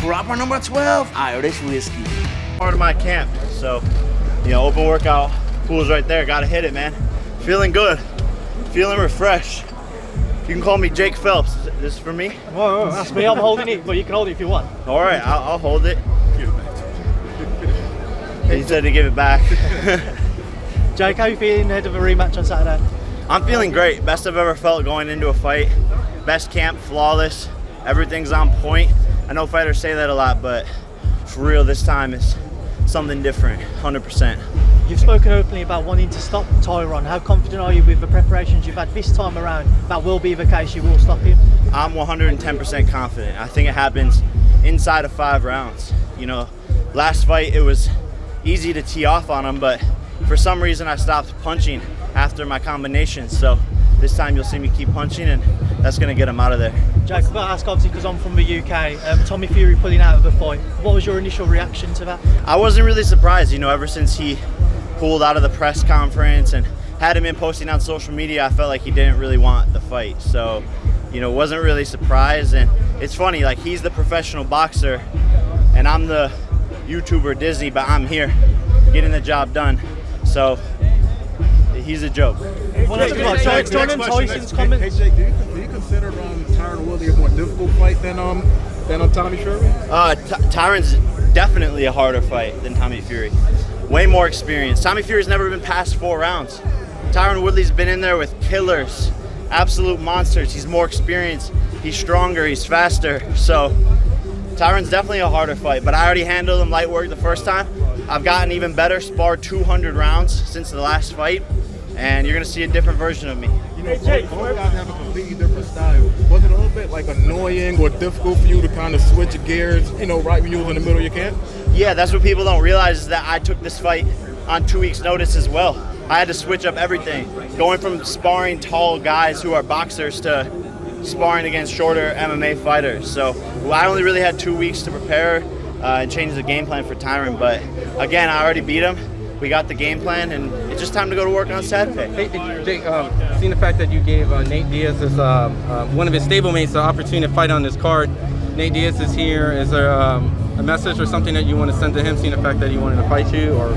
Proper number 12. Irish whiskey. Part of my camp, so open workout, pool's right there. Gotta hit it, man. Feeling good, feeling refreshed. You can call me Jake Phelps. This is for me? Whoa, that's me. I'm holding it, but you can hold it if you want. All right, I'll hold it. He said to give it back. Jake, how are you feeling ahead of a rematch on Saturday? I'm feeling great. Best I've ever felt going into a fight. Best camp, flawless. Everything's on point. I know fighters say that a lot, but for real, this time is something different, 100%. You've spoken openly about wanting to stop Tyron. How confident are you with the preparations you've had this time around that will be the case, you will stop him? I'm 110% confident. I think it happens inside of 5 rounds. Last fight it was easy to tee off on him, but for some reason I stopped punching after my combinations. So this time you'll see me keep punching, and that's going to get him out of there. Jake, I've got to ask, obviously, because I'm from the UK, Tommy Fury pulling out of the fight. What was your initial reaction to that? I wasn't really surprised. Ever since he pulled out of the press conference and had him in posting on social media, I felt like he didn't really want the fight. So, wasn't really surprised. And it's funny, like, he's the professional boxer and I'm the YouTuber Disney, but I'm here getting the job done. So he's a joke. Tyson's comment. Hey Jake, do you consider Tyron Woodley a more difficult fight than Tommy Fury? Tyron's definitely a harder fight than Tommy Fury. Way more experience. Tommy Fury's never been past 4 rounds. Tyron Woodley's been in there with killers, absolute monsters. He's more experienced. He's stronger. He's faster. So Tyron's definitely a harder fight. But I already handled him light work the first time. I've gotten even better. Sparred 200 rounds since the last fight, and you're gonna see a different version of me. Both guys have a completely different style. Was it a little bit like annoying or difficult for you to kind of switch gears, right when you was in the middle of your camp? Yeah, that's what people don't realize, is that I took this fight on 2 weeks' notice as well. I had to switch up everything, going from sparring tall guys who are boxers to sparring against shorter MMA fighters. So I only really had 2 weeks to prepare and change the game plan for Tyron. But again, I already beat him. We got the game plan, and it's just time to go to work on Saturday. Hey, Jake, seeing the fact that you gave Nate Diaz, one of his stablemates, the opportunity to fight on this card, Nate Diaz is here. Is there a message or something that you want to send to him, seeing the fact that he wanted to fight you? Or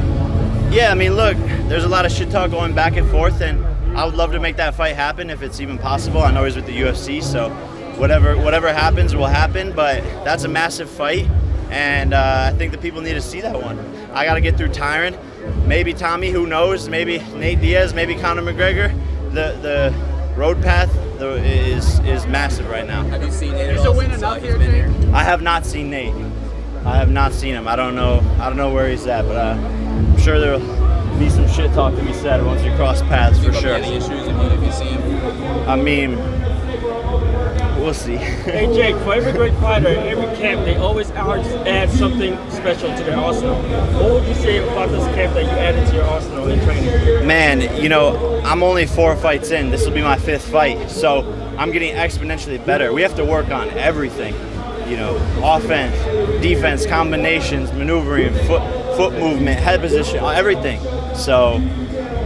Yeah, look, there's a lot of shit talk going back and forth, and I would love to make that fight happen if it's even possible. I know he's with the UFC, so whatever happens will happen, but that's a massive fight, and I think the people need to see that one. I got to get through Tyron. Maybe Tommy, who knows? Maybe Nate Diaz, maybe Conor McGregor. The road path is massive right now. Have you seen Nate at all since he's been here? I have not seen Nate. I have not seen him. I don't know where he's at, but I'm sure there'll be some shit talk to be said once you cross paths, for sure. Any issues if you see him? We'll see. Hey Jake, for every great fighter, every camp, they always add something special to their arsenal. What would you say about this camp that you added to your arsenal in training? Man, I'm only 4 fights in. This will be my 5th fight, so I'm getting exponentially better. We have to work on everything. Offense, defense, combinations, maneuvering, foot movement, head position, everything. So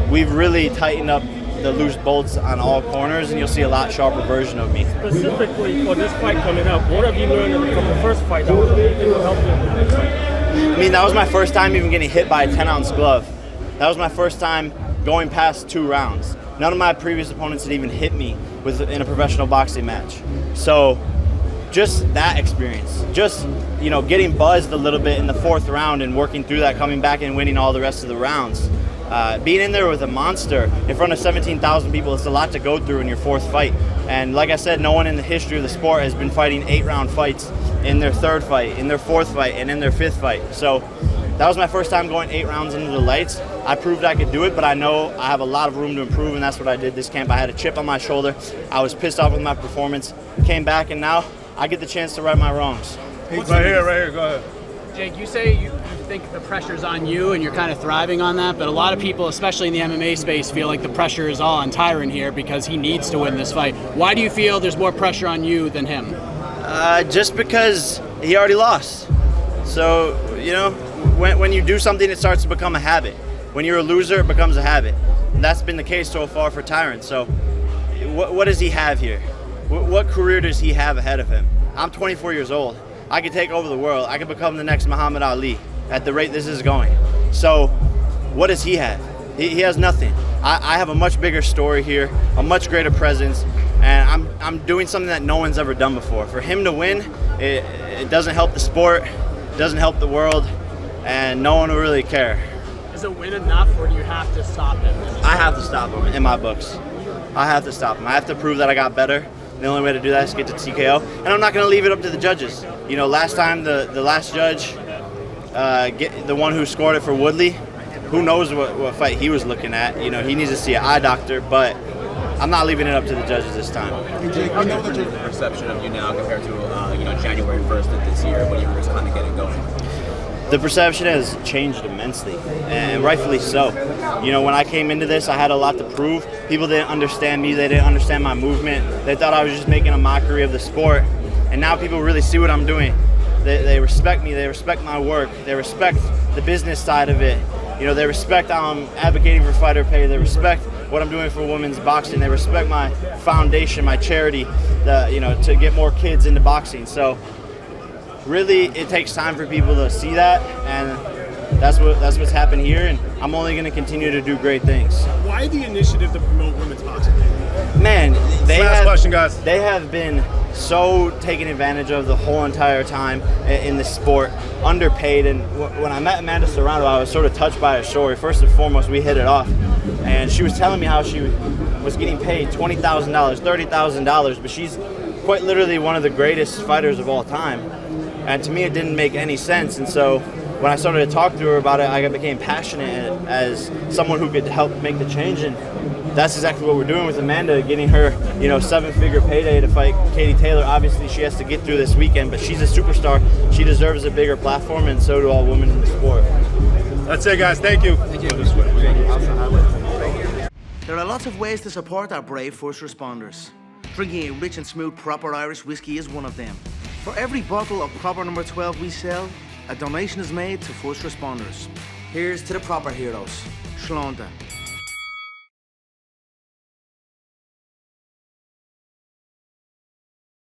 we've really tightened up the loose bolts on all corners, and you'll see a lot sharper version of me. Specifically for this fight coming up, what have you learned from the first fight that will help you in the next fight? That was my first time even getting hit by a 10-ounce glove. That was my first time going past 2 rounds. None of my previous opponents had even hit me in a professional boxing match. So just that experience, just getting buzzed a little bit in the 4th round and working through that, coming back and winning all the rest of the rounds. Being in there with a monster in front of 17,000 people, it's a lot to go through in your 4th fight. And like I said, no one in the history of the sport has been fighting 8-round fights in their 3rd fight, in their 4th fight, and in their 5th fight. So that was my first time going 8 rounds into the lights. I proved I could do it, but I know I have a lot of room to improve, and that's what I did this camp. I had a chip on my shoulder. I was pissed off with my performance, came back, and now I get the chance to right my wrongs. Right here, go ahead. Jake, you say you think the pressure's on you and you're kind of thriving on that, but a lot of people, especially in the MMA space, feel like the pressure is all on Tyron here because he needs to win this fight. Why do you feel there's more pressure on you than him? Just because he already lost. So, when you do something, it starts to become a habit. When you're a loser, it becomes a habit. And that's been the case so far for Tyron. So what does he have here? What career does he have ahead of him? I'm 24 years old. I could take over the world. I could become the next Muhammad Ali at the rate this is going. So what does he have? He has nothing. I have a much bigger story here, a much greater presence, and I'm doing something that no one's ever done before. For him to win, it doesn't help the sport, it doesn't help the world, and no one will really care. Is a win enough, or do you have to stop him? I have to stop him in my books. I have to stop him. I have to prove that I got better. The only way to do that is to get to TKO, and I'm not going to leave it up to the judges. You know, last time the last judge, the one who scored it for Woodley, who knows what fight he was looking at. You know, he needs to see an eye doctor, but I'm not leaving it up to the judges this time. How different is the perception of you now compared to January 1st of this year when you were just kind of getting going? The perception has changed immensely, and rightfully so. You know, when I came into this, I had a lot to prove. People didn't understand me. They didn't understand my movement. They thought I was just making a mockery of the sport. And now people really see what I'm doing. They respect me. They respect my work. They respect the business side of it. You know, they respect how I'm advocating for fighter pay. They respect what I'm doing for women's boxing. They respect my foundation, my charity, to get more kids into boxing. So really, it takes time for people to see that, and that's what's happened here, and I'm only going to continue to do great things. Why the initiative to promote women's boxing? Man, Last question, guys. They have been so taken advantage of the whole entire time in the sport, underpaid, and when I met Amanda Serrano, I was sort of touched by her story. First and foremost, we hit it off, and she was telling me how she was getting paid $20,000, $30,000, but she's quite literally one of the greatest fighters of all time. And to me, it didn't make any sense. And so when I started to talk to her about it, I became passionate as someone who could help make the change. And that's exactly what we're doing with Amanda, getting her, 7-figure payday to fight Katie Taylor. Obviously, she has to get through this weekend, but she's a superstar. She deserves a bigger platform, and so do all women in the sport. That's it, guys. Thank you. Thank you. There are lots of ways to support our brave first responders. Drinking a rich and smooth proper Irish whiskey is one of them. For every bottle of proper number 12 we sell, a donation is made to first responders. Here's to the proper heroes. Shlánta.